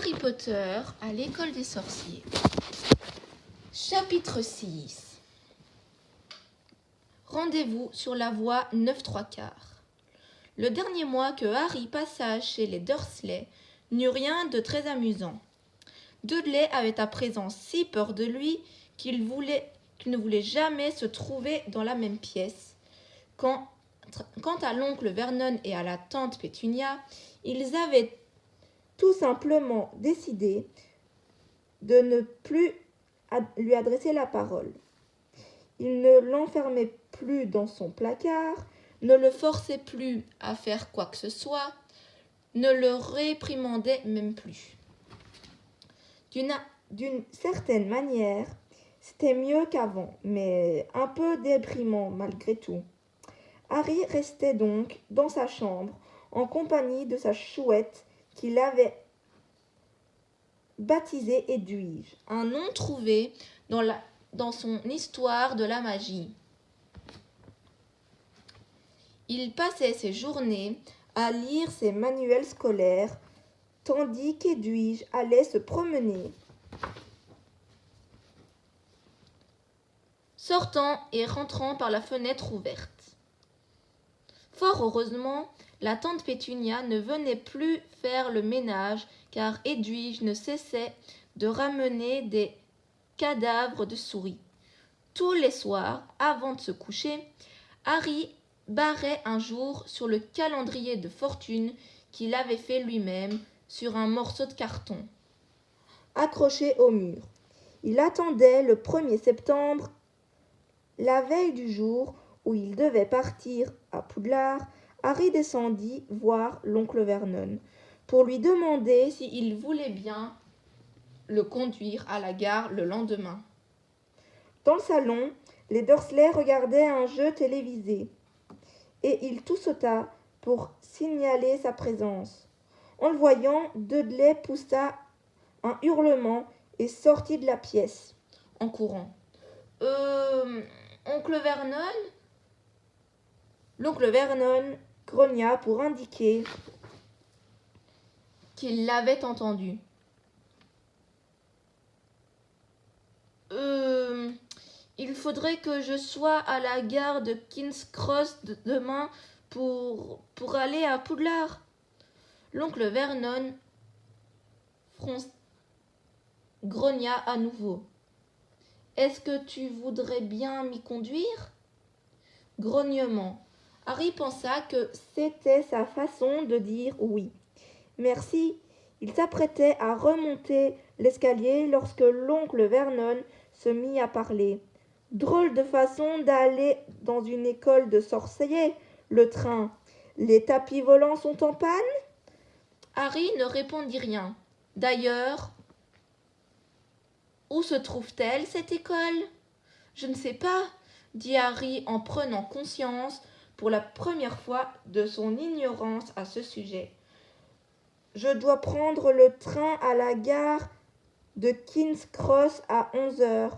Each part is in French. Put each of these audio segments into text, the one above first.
Harry Potter à l'école des sorciers. Chapitre 6. Rendez-vous sur la voie 9-3/4. Le dernier mois que Harry passa chez les Dursley n'eut rien de très amusant. Dudley avait à présent si peur de lui qu'il ne voulait jamais se trouver dans la même pièce. Quant à l'oncle Vernon et à la tante Pétunia, ils avaient tout simplement décidé de ne plus lui adresser la parole. Ils ne l'enfermaient plus dans son placard, ne le forçaient plus à faire quoi que ce soit, ne le réprimandaient même plus. D'une certaine manière, c'était mieux qu'avant, mais un peu déprimant malgré tout. Harry restait donc dans sa chambre en compagnie de sa chouette qu'il avait baptisée Edwige, un nom trouvé dans son histoire de la magie. Il passait ses journées à lire ses manuels scolaires, tandis qu'Edwige allait se promener, sortant et rentrant par la fenêtre ouverte. Fort heureusement, la tante Pétunia ne venait plus faire le ménage, car Edwige ne cessait de ramener des cadavres de souris. Tous les soirs, avant de se coucher, Harry barrait un jour sur le calendrier de fortune qu'il avait fait lui-même sur un morceau de carton, accroché au mur. Il attendait le 1er septembre, la veille du jour où il devait partir à Poudlard. Harry descendit voir l'oncle Vernon pour lui demander s'il voulait bien le conduire à la gare le lendemain. Dans le salon, les Dursley regardaient un jeu télévisé et il toussota pour signaler sa présence. En le voyant, Dudley poussa un hurlement et sortit de la pièce en courant. Oncle Vernon ? L'oncle Vernon grogna pour indiquer qu'il l'avait entendu. Il faudrait que je sois à la gare de King's Cross demain pour aller à Poudlard. L'oncle Vernon grogna à nouveau. Est-ce que tu voudrais bien m'y conduire ? Grognement. Harry pensa que c'était sa façon de dire oui. Merci. Il s'apprêtait à remonter l'escalier lorsque l'oncle Vernon se mit à parler. Drôle de façon d'aller dans une école de sorciers, le train. Les tapis volants sont en panne ? Harry ne répondit rien. D'ailleurs, où se trouve-t-elle, cette école ? Je ne sais pas, dit Harry en prenant conscience pour la première fois de son ignorance à ce sujet. Je dois prendre le train à la gare de King's Cross à 11h,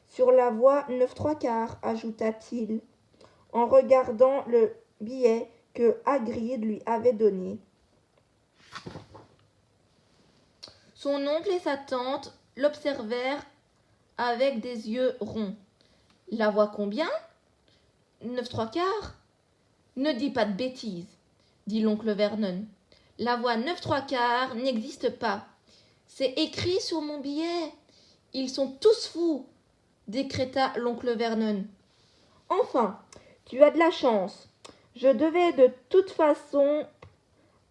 sur la voie 9-3/4, ajouta-t-il, en regardant le billet que Hagrid lui avait donné. Son oncle et sa tante l'observèrent avec des yeux ronds. La voie combien ? 9-3/4 ? Ne dis pas de bêtises, dit l'oncle Vernon. La voie 9-3/4 n'existe pas. C'est écrit sur mon billet. Ils sont tous fous, décréta l'oncle Vernon. Enfin, tu as de la chance. Je devais de toute façon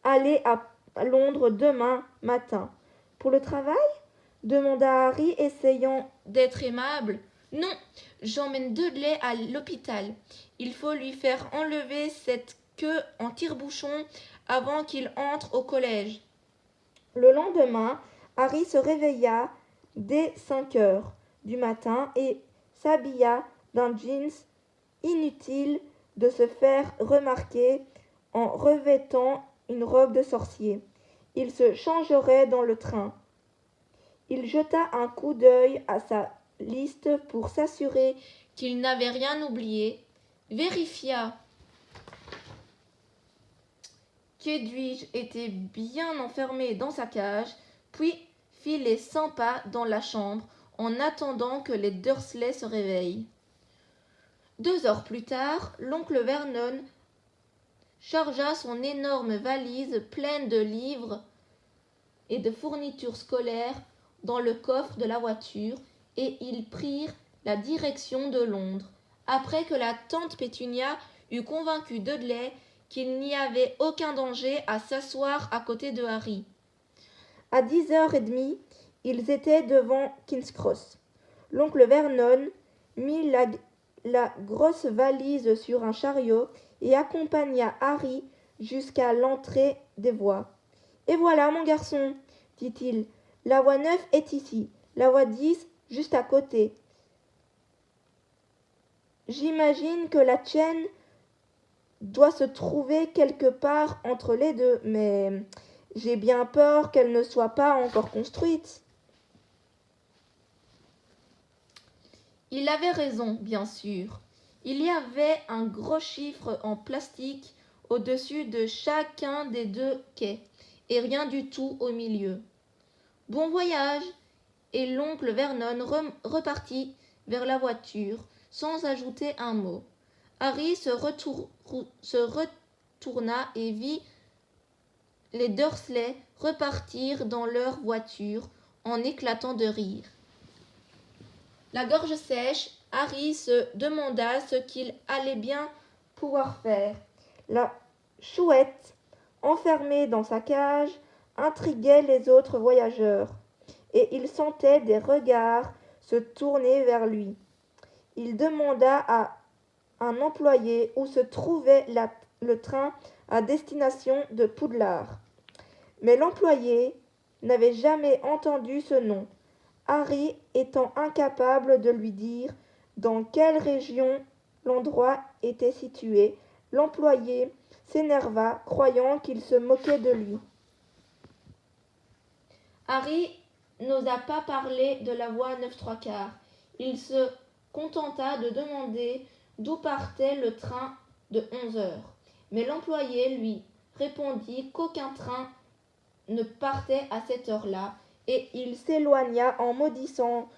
aller à Londres demain matin. Pour le travail ? Demanda Harry, essayant d'être aimable. Non, j'emmène Dudley à l'hôpital. Il faut lui faire enlever cette queue en tire-bouchon avant qu'il entre au collège. Le lendemain, Harry se réveilla dès 5h du matin et s'habilla d'un jeans. Inutile de se faire remarquer en revêtant une robe de sorcier. Il se changerait dans le train. Il jeta un coup d'œil à sa liste pour s'assurer qu'il n'avait rien oublié, vérifia qu'Edwige était bien enfermée dans sa cage, puis fit les 100 pas dans la chambre en attendant que les Dursley se réveillent. 2 heures plus tard, l'oncle Vernon chargea son énorme valise pleine de livres et de fournitures scolaires dans le coffre de la voiture et ils prirent la direction de Londres, après que la tante Pétunia eut convaincu Dudley qu'il n'y avait aucun danger à s'asseoir à côté de Harry. À 10h30, ils étaient devant King's Cross. L'oncle Vernon mit la grosse valise sur un chariot et accompagna Harry jusqu'à l'entrée des voies. « Et voilà, mon garçon, dit-il, la voie 9 est ici, la voie 10 juste à côté. J'imagine que la chaîne doit se trouver quelque part entre les deux, mais j'ai bien peur qu'elle ne soit pas encore construite. » Il avait raison, bien sûr. Il y avait un gros chiffre en plastique au-dessus de chacun des 2 quais, et rien du tout au milieu. « Bon voyage !» Et l'oncle Vernon repartit vers la voiture, sans ajouter un mot. Harry se retourna et vit les Dursley repartir dans leur voiture en éclatant de rire. La gorge sèche, Harry se demanda ce qu'il allait bien pouvoir faire. La chouette, enfermée dans sa cage, intriguait les autres voyageurs, et il sentait des regards se tourner vers lui. Il demanda à un employé où se trouvait le train à destination de Poudlard. Mais l'employé n'avait jamais entendu ce nom, Harry étant incapable de lui dire dans quelle région l'endroit était situé. L'employé s'énerva, croyant qu'il se moquait de lui. Harry n'osa pas parler de la voie 9¾ Il se contenta de demander d'où partait le train de 11h. Mais l'employé lui répondit qu'aucun train ne partait à cette heure-là, et il s'éloigna en maudissant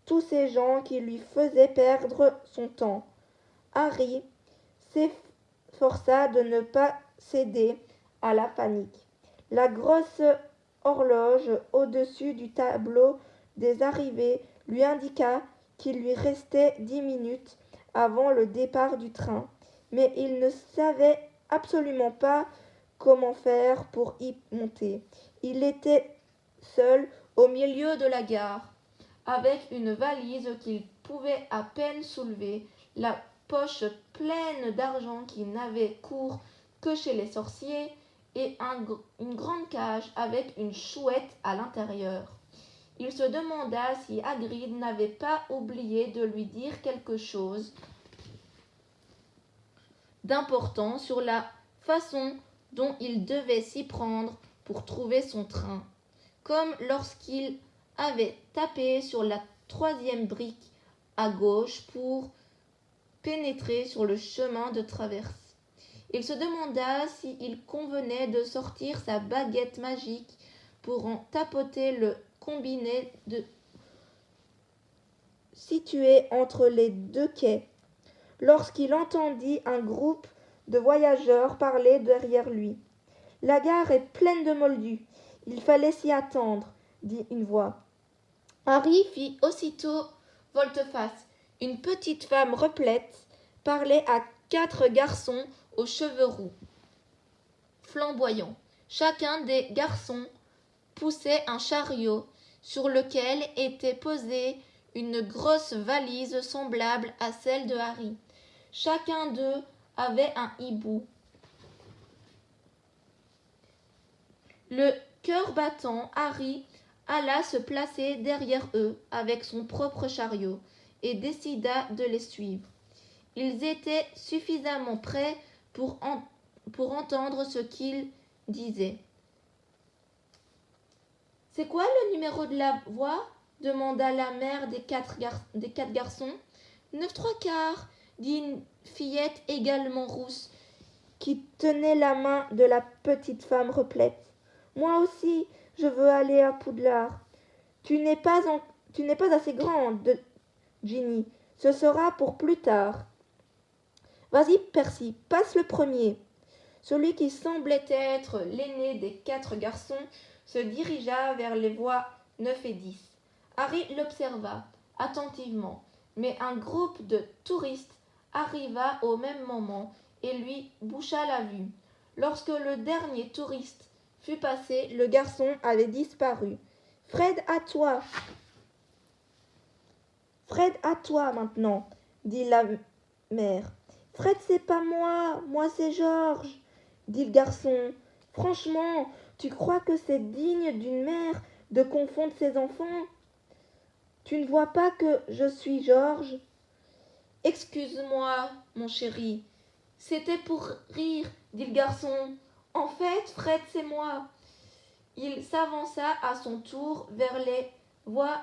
tous ces gens qui lui faisaient perdre son temps. Harry s'efforça de ne pas céder à la panique. La grosse horloge au-dessus du tableau des arrivées lui indiqua qu'il lui restait 10 minutes avant le départ du train, mais il ne savait absolument pas comment faire pour y monter. Il était seul au milieu de la gare, avec une valise qu'il pouvait à peine soulever, la poche pleine d'argent qui n'avait cours que chez les sorciers, et une grande cage avec une chouette à l'intérieur. Il se demanda si Hagrid n'avait pas oublié de lui dire quelque chose d'important sur la façon dont il devait s'y prendre pour trouver son train, comme lorsqu'il avait tapé sur la 3e brique à gauche pour pénétrer sur le chemin de traverse. Il se demanda s'il convenait de sortir sa baguette magique pour en tapoter le combiné situé entre les 2 quais, lorsqu'il entendit un groupe de voyageurs parler derrière lui. « La gare est pleine de moldus, il fallait s'y attendre, » dit une voix. Harry fit aussitôt volte-face. Une petite femme replète parlait à 4 garçons aux cheveux roux, flamboyants. Chacun des garçons poussait un chariot sur lequel était posée une grosse valise semblable à celle de Harry. Chacun d'eux avait un hibou. Le cœur battant, Harry alla se placer derrière eux avec son propre chariot et décida de les suivre. Ils étaient suffisamment près pour entendre ce qu'ils disaient. « C'est quoi le numéro de la voie ?» demanda la mère des quatre garçons. « 9¾ dit une fillette également rousse qui tenait la main de la petite femme replète. « Moi aussi, je veux aller à Poudlard. Tu n'es pas assez grande, Ginny. Ce sera pour plus tard. Vas-y, Percy, passe le premier. Celui qui semblait être l'aîné des 4 garçons se dirigea vers les voies 9 et 10. Harry l'observa attentivement, mais un groupe de touristes arriva au même moment et lui boucha la vue. Lorsque le dernier touriste fut passé, Le garçon avait disparu. Fred, à toi. Fred, à toi maintenant, dit la mère. Fred, c'est pas moi c'est Georges, dit le garçon. Franchement, tu crois que c'est digne d'une mère de confondre ses enfants? Tu ne vois pas que je suis Georges? excuse-moi, mon chéri. C'était pour rire, dit le garçon. En fait, Fred, c'est moi. Il s'avança à son tour vers les voies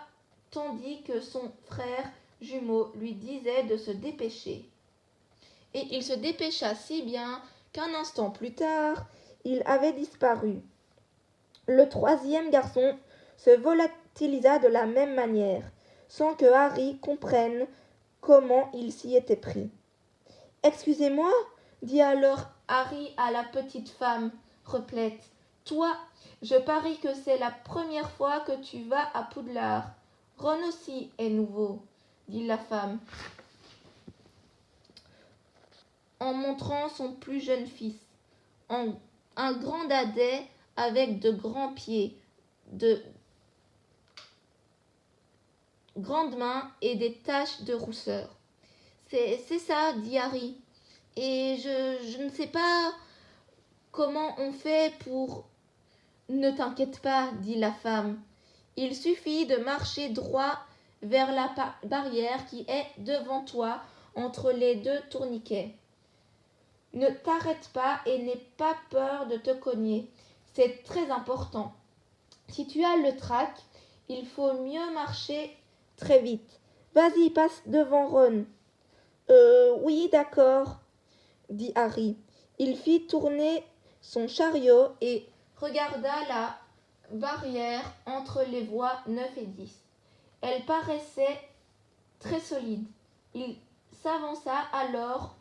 tandis que son frère jumeau lui disait de se dépêcher. Et il se dépêcha si bien qu'un instant plus tard, il avait disparu. Le troisième garçon se volatilisa de la même manière, sans que Harry comprenne comment il s'y était pris. Excusez-moi, dit alors Harry à la petite femme replète. Toi, je parie que c'est la première fois que tu vas à Poudlard. Ron aussi est nouveau, dit la femme, en montrant son plus jeune fils, un grand dadais avec de grands pieds, de grandes mains et des taches de rousseur. C'est ça, dit Harry. Et je ne sais pas comment on fait pour... Ne t'inquiète pas, dit la femme. Il suffit de marcher droit vers la barrière qui est devant toi entre les 2 tourniquets. Ne t'arrête pas et n'aie pas peur de te cogner. C'est très important. Si tu as le trac, il faut mieux marcher très vite. Vas-y, passe devant Ron. Oui, d'accord, dit Harry. Il fit tourner son chariot et regarda la barrière entre les voies 9 et 10. Elle paraissait très solide. Il s'avança alors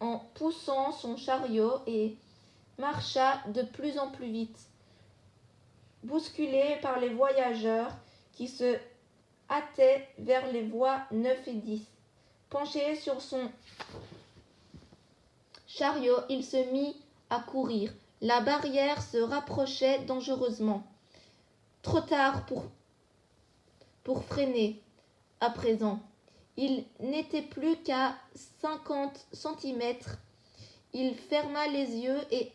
en poussant son chariot et marcha de plus en plus vite, bousculé par les voyageurs qui se hâtaient vers les voies 9 et 10. Penché sur son chariot, il se mit à courir. La barrière se rapprochait dangereusement. Trop tard pour freiner à présent. Il n'était plus qu'à 50 centimètres. Il ferma les yeux et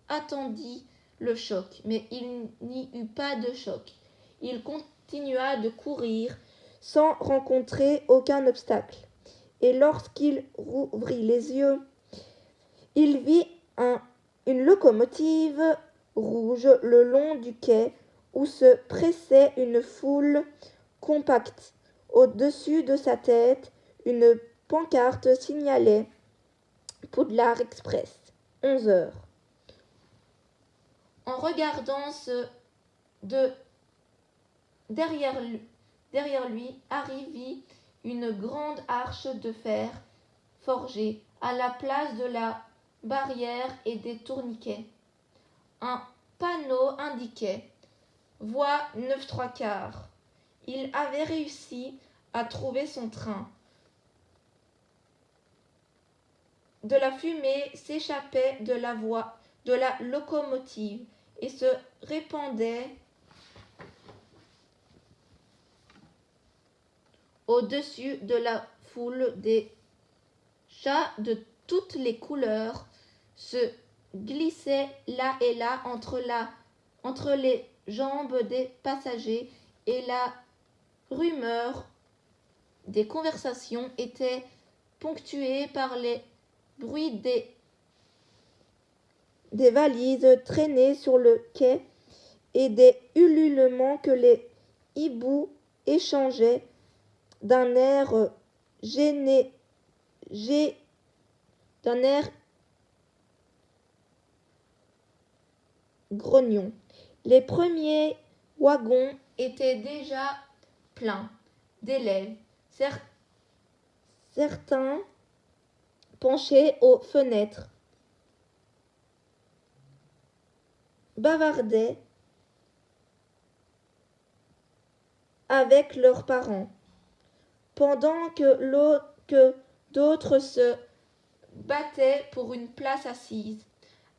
attendit le choc, mais il n'y eut pas de choc. Il continua de courir sans rencontrer aucun obstacle. Et lorsqu'il rouvrit les yeux, il vit une locomotive rouge le long du quai où se pressait une foule compacte. Au-dessus de sa tête, une pancarte signalait Poudlard Express, 11 heures. En regardant derrière lui, Harry vit une grande arche de fer forgée à la place de la barrière et des tourniquets. Un panneau indiquait voie 9 3/4. Il avait réussi à trouver son train. De la fumée s'échappait de la locomotive et se répandait au-dessus de la foule. Des chats de toutes les couleurs se glissaient là et là entre les jambes des passagers et la rumeur des conversations était ponctuée par les bruits des valises traînées sur le quai et des ululements que les hiboux échangeaient d'un air grognon. Les premiers wagon était déjà plein d'élèves, certains penchés aux fenêtres, bavardaient avec leurs parents, pendant que d'autres se battaient pour une place assise.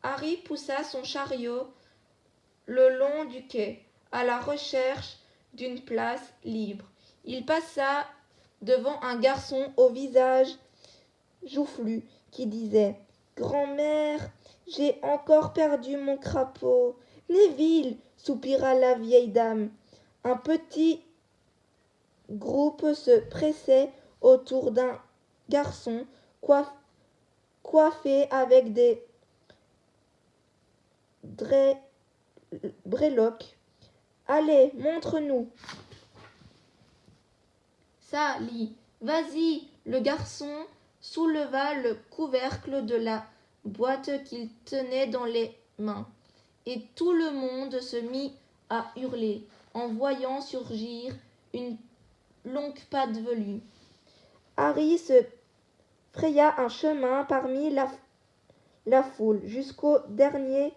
Harry poussa son chariot le long du quai, à la recherche d'une place libre. Il passa devant un garçon au visage joufflu qui disait « Grand-mère, j'ai encore perdu mon crapaud. »« Neville !» soupira la vieille dame. Un petit groupe se pressait autour d'un garçon coiffé avec des breloques. « Allez, montre-nous !»« Ça, lit, vas-y !» Le garçon souleva le couvercle de la boîte qu'il tenait dans les mains, et tout le monde se mit à hurler en voyant surgir une longue patte velue. Harry se fraya un chemin parmi la foule jusqu'au dernier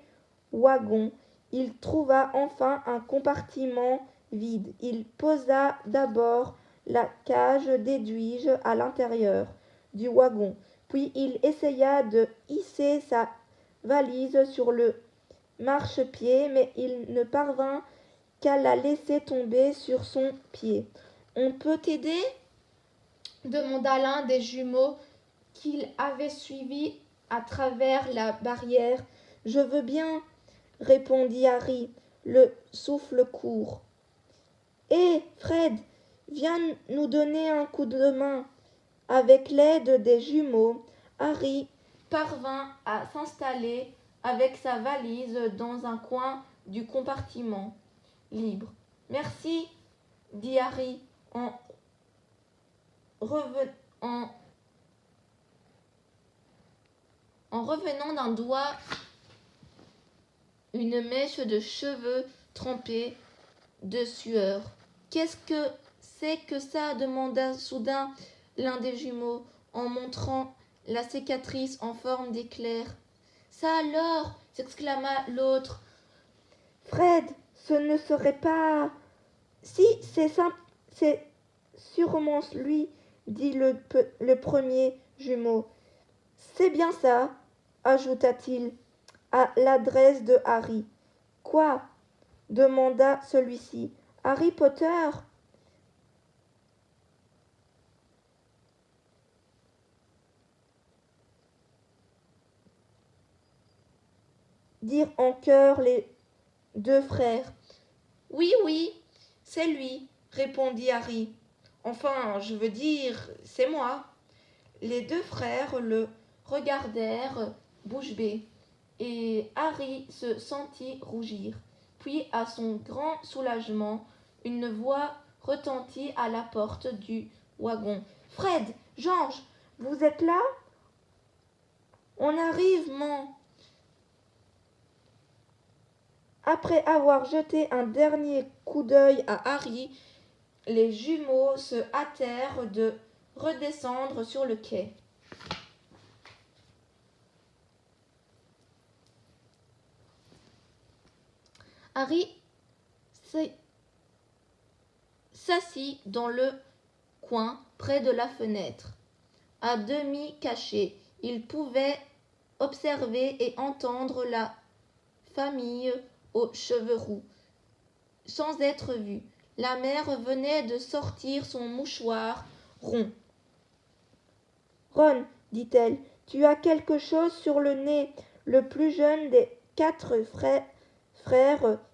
wagon. Il trouva enfin un compartiment vide. Il posa d'abord la cage d'éduige à l'intérieur du wagon, puis il essaya de hisser sa valise sur le marchepied, mais il ne parvint qu'à la laisser tomber sur son pied. « On peut t'aider » demanda l'un des jumeaux qu'il avait suivis à travers la barrière. « Je veux bien, » répondit Harry, le souffle court. « Hé, Fred, viens nous donner un coup de main. » Avec l'aide des jumeaux, Harry parvint à s'installer avec sa valise dans un coin du compartiment libre. « Merci, » dit Harry en revenant d'un doigt une mèche de cheveux trempés de sueur. « Qu'est-ce que c'est que ça ?» demanda soudain l'un des jumeaux en montrant la cicatrice en forme d'éclair. « Ça alors !» s'exclama l'autre. « Fred, ce ne serait pas... »« Si, c'est sûrement lui, » dit le premier jumeau. « C'est bien ça, » ajouta-t-il à l'adresse de Harry. « Quoi ?» demanda celui-ci. « Harry Potter ?» dirent en chœur les deux frères. « Oui, oui, c'est lui, » répondit Harry. « Enfin, je veux dire, c'est moi. » Les deux frères le regardèrent bouche bée, et Harry se sentit rougir. Puis, à son grand soulagement, une voix retentit à la porte du wagon. « Fred, George, vous êtes là ? On arrive, man !» Après avoir jeté un dernier coup d'œil à Harry, les jumeaux se hâtèrent de redescendre sur le quai. Harry s'assit dans le coin près de la fenêtre. À demi caché, il pouvait observer et entendre la famille aux cheveux roux, sans être vue. La mère venait de sortir son mouchoir rond. « Ron, dit-elle, tu as quelque chose sur le nez. » Le plus jeune des 4 frères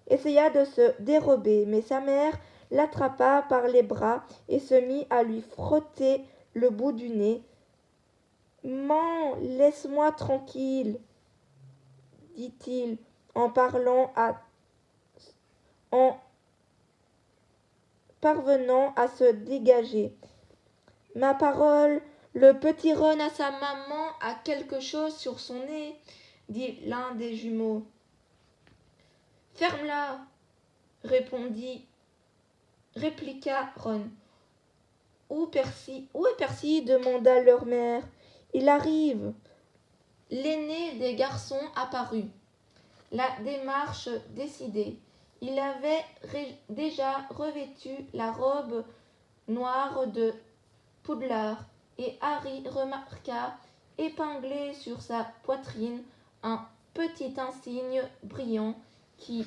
essaya de se dérober, mais sa mère l'attrapa par les bras et se mit à lui frotter le bout du nez. « Man, laisse-moi tranquille, » dit-il en parvenant à se dégager. « Ma parole, le petit Ron à sa maman a quelque chose sur son nez, » dit l'un des jumeaux. « Ferme-la, répliqua Ron. Où est Percy demanda leur mère. Il arrive. L'aîné des garçons apparut, la démarche décidée. Il avait déjà revêtu la robe noire de Poudlard, et Harry remarqua épinglé sur sa poitrine un petit insigne brillant qui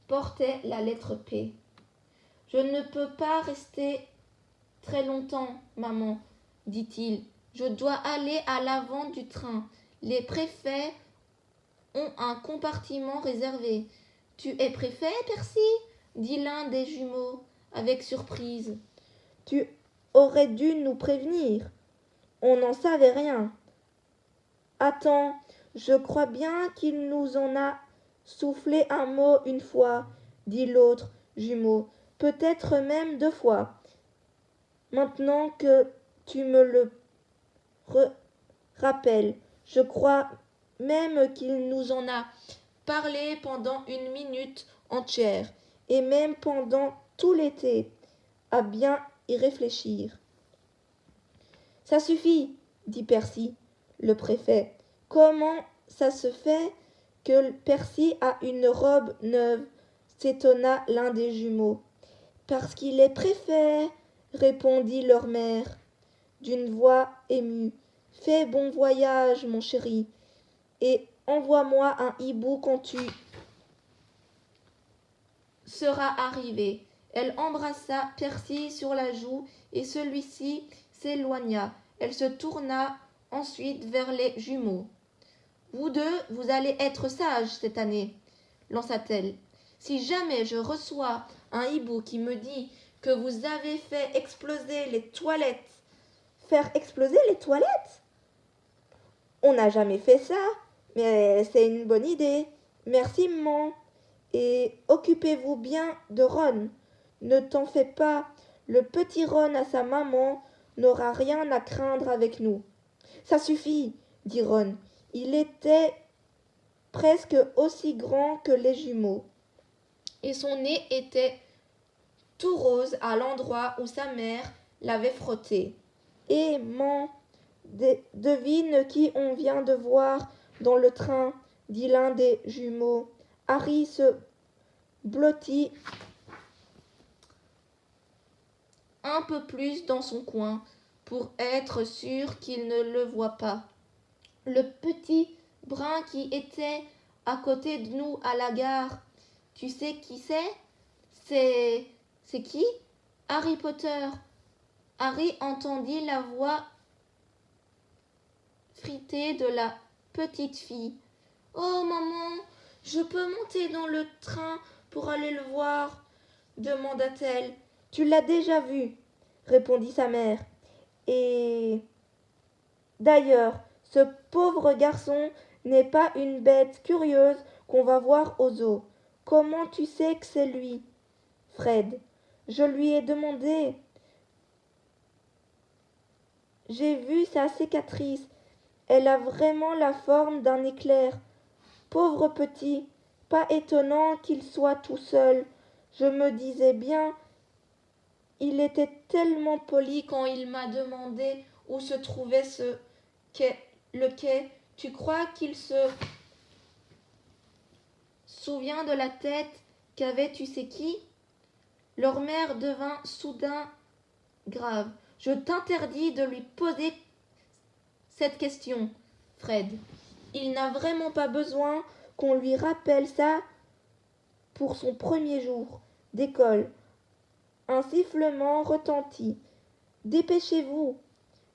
portait la lettre P. « Je ne peux pas rester très longtemps, maman, dit-il. Je dois aller à l'avant du train. Les préfets ont un compartiment réservé. Tu es préfet, Percy ? Dit l'un des jumeaux avec surprise. Tu aurais dû nous prévenir. On n'en savait rien. Attends, je crois bien qu'il nous en a soufflé un mot une fois, dit l'autre jumeau, peut-être même 2 fois. Maintenant que tu me le rappelles, je crois même qu'il nous en a parlé pendant 1 minute entière, et même pendant tout l'été, à bien y réfléchir. Ça suffit, dit Percy, le préfet. Comment ça se fait que Percy a une robe neuve s'étonna l'un des jumeaux. Parce qu'il est préfet, répondit leur mère, d'une voix émue. Fais bon voyage, mon chéri, et envoie-moi un hibou quand tu seras arrivé. Elle embrassa Percy sur la joue et celui-ci s'éloigna. Elle se tourna ensuite vers les jumeaux. Vous deux, vous allez être sages cette année, lança-t-elle. Si jamais je reçois un hibou qui me dit que vous avez fait exploser les toilettes. Faire exploser les toilettes ? On n'a jamais fait ça, mais c'est une bonne idée. Merci, maman. Et occupez-vous bien de Ron. Ne t'en fais pas, le petit Ron à sa maman n'aura rien à craindre avec nous. Ça suffit, dit Ron. Il était presque aussi grand que les jumeaux. Et son nez était tout rose à l'endroit où sa mère l'avait frotté. Et maman, devine qui on vient de voir dans le train, dit l'un des jumeaux. Harry se blottit un peu plus dans son coin pour être sûr qu'il ne le voit pas. Le petit brun qui était à côté de nous à la gare, tu sais qui c'est ? C'est qui ? Harry Potter. Harry entendit la voix fritée de la petite fille. Oh maman, je peux monter dans le train pour aller le voir ? Demanda-t-elle. Tu l'as déjà vu, répondit sa mère. Et d'ailleurs, ce pauvre garçon n'est pas une bête curieuse qu'on va voir au zoo. Comment tu sais que c'est lui, Fred ? Je lui ai demandé. J'ai vu sa cicatrice. Elle a vraiment la forme d'un éclair. Pauvre petit, pas étonnant qu'il soit tout seul. Je me disais bien, il était tellement poli quand il m'a demandé où se trouvait le quai. Tu crois qu'il se souvient de la tête qu'avait tu sais qui ? Leur mère devint soudain grave. Je t'interdis de lui poser cette question, Fred. Il n'a vraiment pas besoin qu'on lui rappelle ça pour son premier jour d'école. Un sifflement retentit. Dépêchez-vous,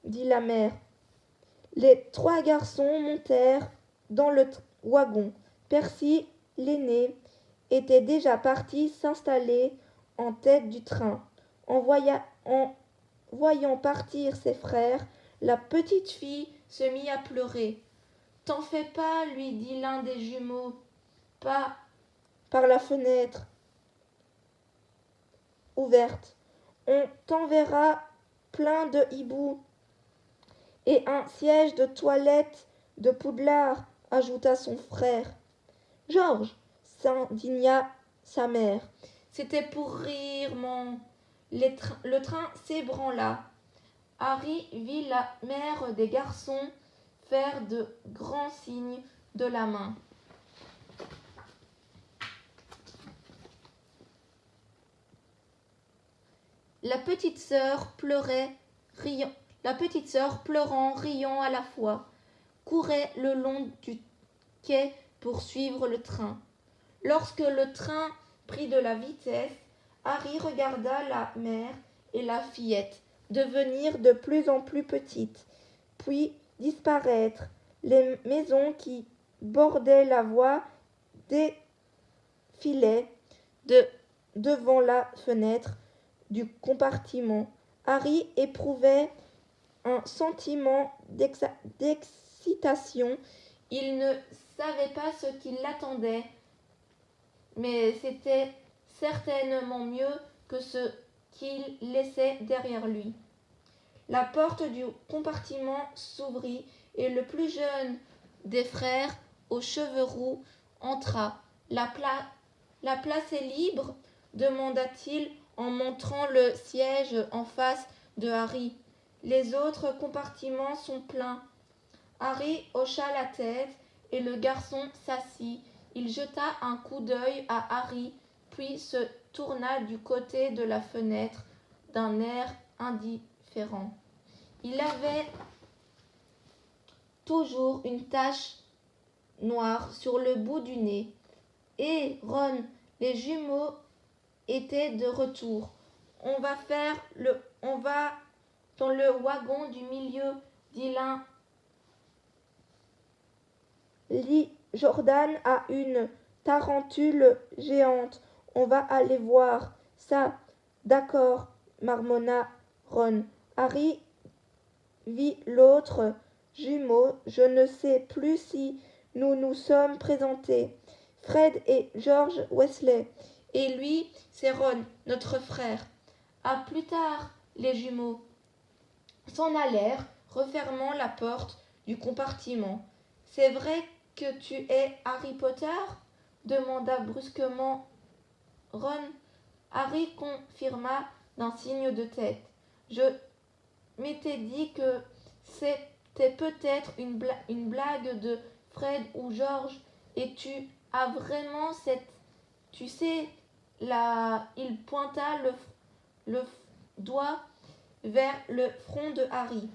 dit la mère. Les 3 garçons montèrent dans le wagon. Percy, l'aîné, était déjà parti s'installer en tête du train. En voyant partir ses frères, la petite fille se mit à pleurer. T'en fais pas, lui dit l'un des jumeaux. Pas par la fenêtre ouverte. On t'enverra plein de hiboux et un siège de toilette de Poudlard, ajouta son frère. Georges, s'indigna sa mère. C'était pour rire, le train s'ébranla. Harry vit la mère des garçons faire de grands signes de la main. La petite sœur pleurait, riant. La petite sœur, pleurant, riant à la fois, courait le long du quai pour suivre le train. Lorsque le train prit de la vitesse, Harry regarda la mère et la fillette devenir de plus en plus petites, puis disparaître. Les maisons qui bordaient la voie défilaient devant la fenêtre du compartiment. Harry éprouvait un sentiment d'excitation. Il ne savait pas ce qui l'attendait, mais c'était certainement mieux que ce qu'il laissait derrière lui. La porte du compartiment s'ouvrit et le plus jeune des frères aux cheveux roux entra. La place est libre demanda-t-il en montrant le siège en face de Harry. Les autres compartiments sont pleins. Harry hocha la tête et le garçon s'assit. Il jeta un coup d'œil à Harry, puis se tourna du côté de la fenêtre d'un air indifférent. Il avait toujours une tache noire sur le bout du nez. Et Ron, les jumeaux étaient de retour. On va dans le wagon du milieu, dit l'un. Lee Jordan a une tarentule géante. On va aller voir ça. D'accord, marmonna Ron. Harry vit l'autre jumeau. Je ne sais plus si nous nous sommes présentés. Fred et George Weasley. Et lui, c'est Ron, notre frère. À plus tard, les jumeaux s'en allèrent, refermant la porte du compartiment. C'est vrai que tu es Harry Potter demanda brusquement Ron. Harry confirma d'un signe de tête. Je m'étais dit que c'était peut-être une blague de Fred ou George, et tu as vraiment cette... Tu sais, là, il pointa le doigt vers le front de Harry.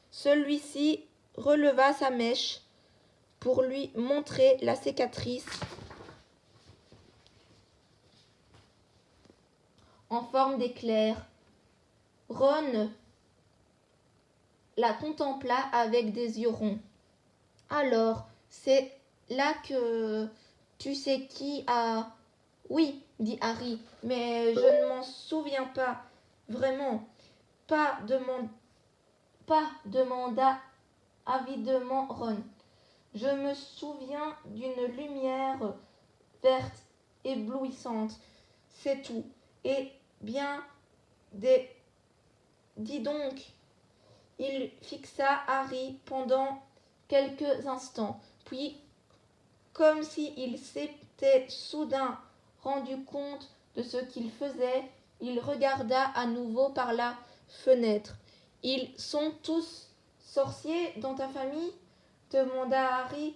Celui-ci releva sa mèche pour lui montrer la cicatrice en forme d'éclair. Ron la contempla avec des yeux ronds. Alors, c'est là que tu sais qui a... Oui, dit Harry, mais je ne m'en souviens pas. Vraiment. Pas, demanda avidement Ron. Je me souviens d'une lumière verte éblouissante. C'est tout. Eh bien, dis donc. Il fixa Harry pendant quelques instants, puis, comme s'il s'était soudain rendu compte de ce qu'il faisait, il regarda à nouveau par la fenêtre. Ils sont tous sorciers dans ta famille demanda Harry,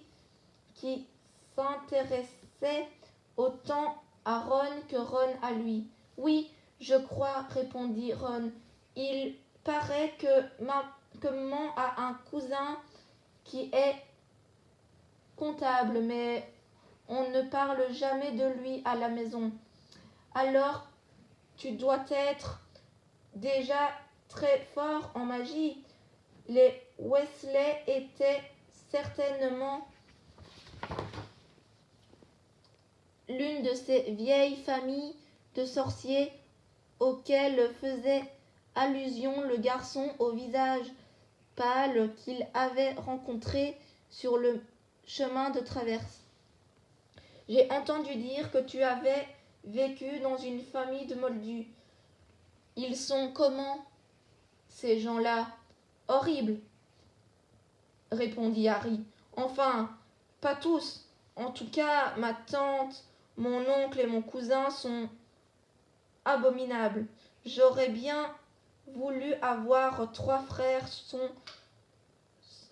qui s'intéressait autant à Ron que Ron à lui. Oui, je crois, répondit Ron. Il paraît que maman a un cousin qui est comptable, mais on ne parle jamais de lui à la maison. Alors, tu dois être déjà très fort en magie. Les Weasley étaient certainement l'une de ces vieilles familles de sorciers auxquelles faisait allusion le garçon au visage pâle qu'il avait rencontré sur le chemin de traverse. J'ai entendu dire que tu avais vécu dans une famille de moldus. Ils sont comment, ces gens-là? Horribles, répondit Harry. Enfin, pas tous. En tout cas, ma tante, mon oncle et mon cousin sont abominables. J'aurais bien voulu avoir 3 frères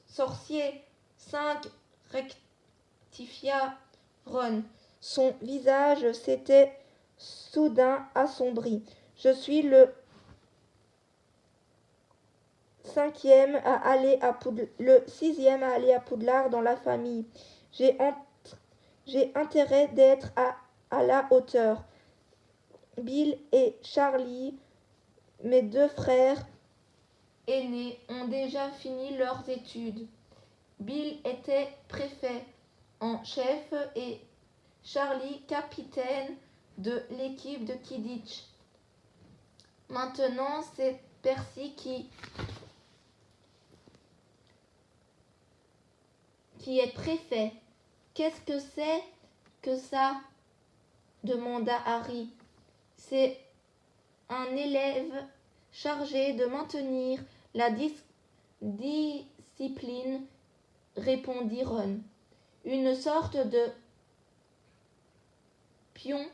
sorciers. 5, rectifia Ron. Son visage s'était soudain assombri. Je suis le sixième à aller à Poudlard dans la famille. J'ai intérêt d'être à la hauteur. Bill et Charlie, mes 2 frères aînés, ont déjà fini leurs études. Bill était préfet en chef et Charlie capitaine de l'équipe de Quidditch. Maintenant, c'est Percy qui est préfet. Qu'est-ce que c'est que ça demanda Harry. C'est un élève chargé de maintenir la discipline, répondit Ron. Une sorte de pion.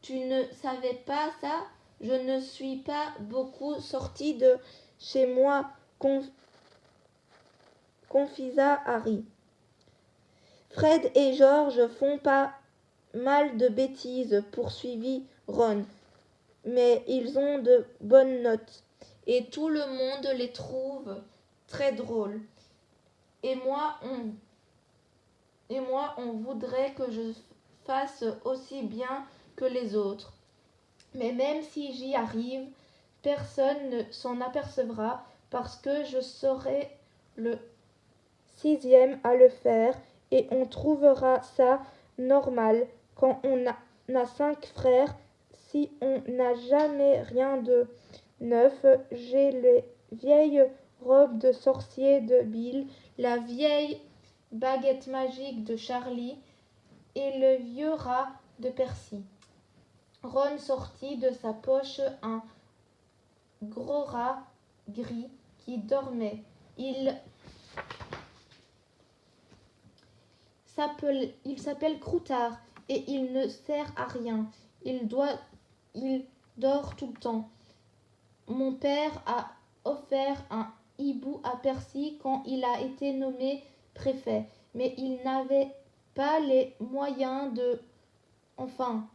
Tu ne savais pas ça? Je ne suis pas beaucoup sorti de chez moi, confisa Harry. Fred et George font pas mal de bêtises, poursuivit Ron, mais ils ont de bonnes notes. Et tout le monde les trouve très drôles. Et moi, on voudrait que je fasse aussi bien que les autres. Mais même si j'y arrive, personne ne s'en apercevra parce que je serai le 6e à le faire et on trouvera ça normal quand on a 5 frères. Si on n'a jamais rien de neuf, j'ai les vieilles robes de sorcier de Bill, la vieille baguette magique de Charlie et le vieux rat de Percy. Ron sortit de sa poche un gros rat gris qui dormait. Il s'appelle Croutard et il ne sert à rien. Il dort tout le temps. Mon père a offert un hibou à Percy quand il a été nommé préfet, mais il n'avait pas les moyens de... Enfin,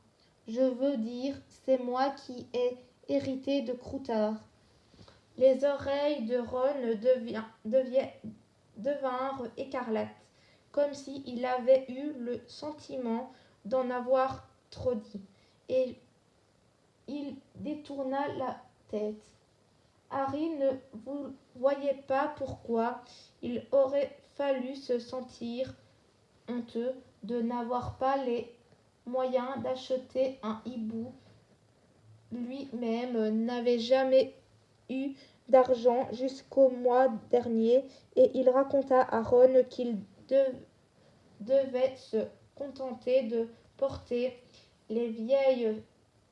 je veux dire, c'est moi qui ai hérité de Croutard. Les oreilles de Ron devinrent écarlates, comme s'il avait eu le sentiment d'en avoir trop dit, et il détourna la tête. Harry ne voyait pas pourquoi il aurait fallu se sentir honteux de n'avoir pas les moyens d'acheter un hibou. Lui-même n'avait jamais eu d'argent jusqu'au mois dernier et il raconta à Ron qu'il devait se contenter de porter les vieux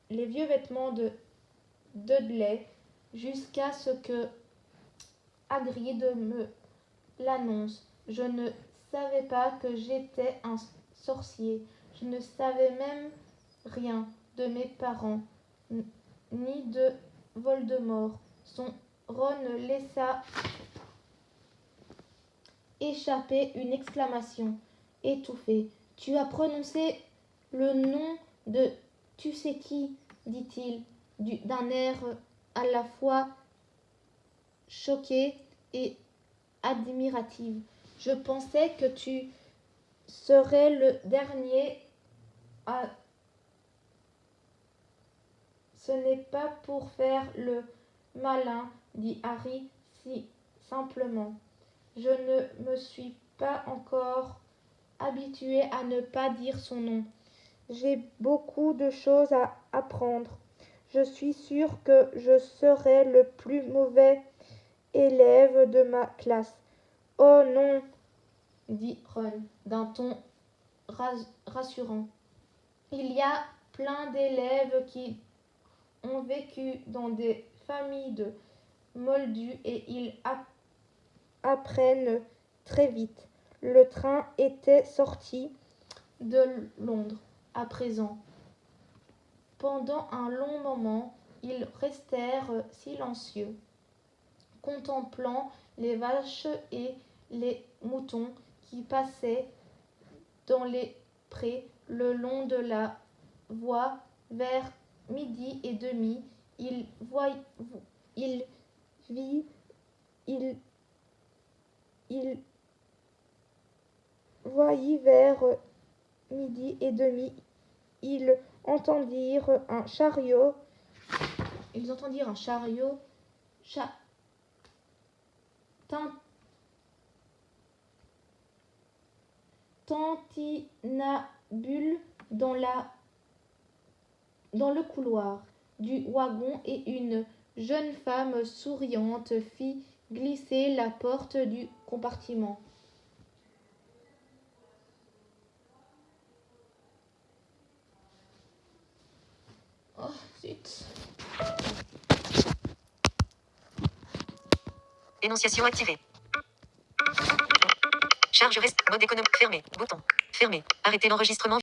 vêtements de Dudley jusqu'à ce que Hagrid me l'annonce. Je ne savais pas que j'étais un sorcier. Je ne savais même rien de mes parents, ni de Voldemort. Ron laissa échapper une exclamation étouffée. Tu as prononcé le nom de tu sais qui, dit-il, d'un air à la fois choqué et admiratif. Je pensais que tu serais le dernier à... Ce n'est pas pour faire le malin, dit Harry si simplement. Je ne me suis pas encore habitué à ne pas dire son nom. J'ai beaucoup de choses à apprendre. Je suis sûre que je serai le plus mauvais élève de ma classe. Oh non, dit Ron d'un ton rassurant. Il y a plein d'élèves qui ont vécu dans des familles de moldus et ils apprennent très vite. Le train était sorti. de Londres, à présent. Pendant un long moment, ils restèrent silencieux, contemplant les vaches et les moutons qui passaient dans les prés le long de la voie. Vers midi et demi, il voyit vers midi et demi, ils entendirent un chariot tintinabule dans le couloir du wagon et une jeune femme souriante fit glisser la porte du compartiment. Oh, zut. Énonciation activée. Charge reste. Mode économie. Fermé. Bouton. Fermé. Arrêter l'enregistrement.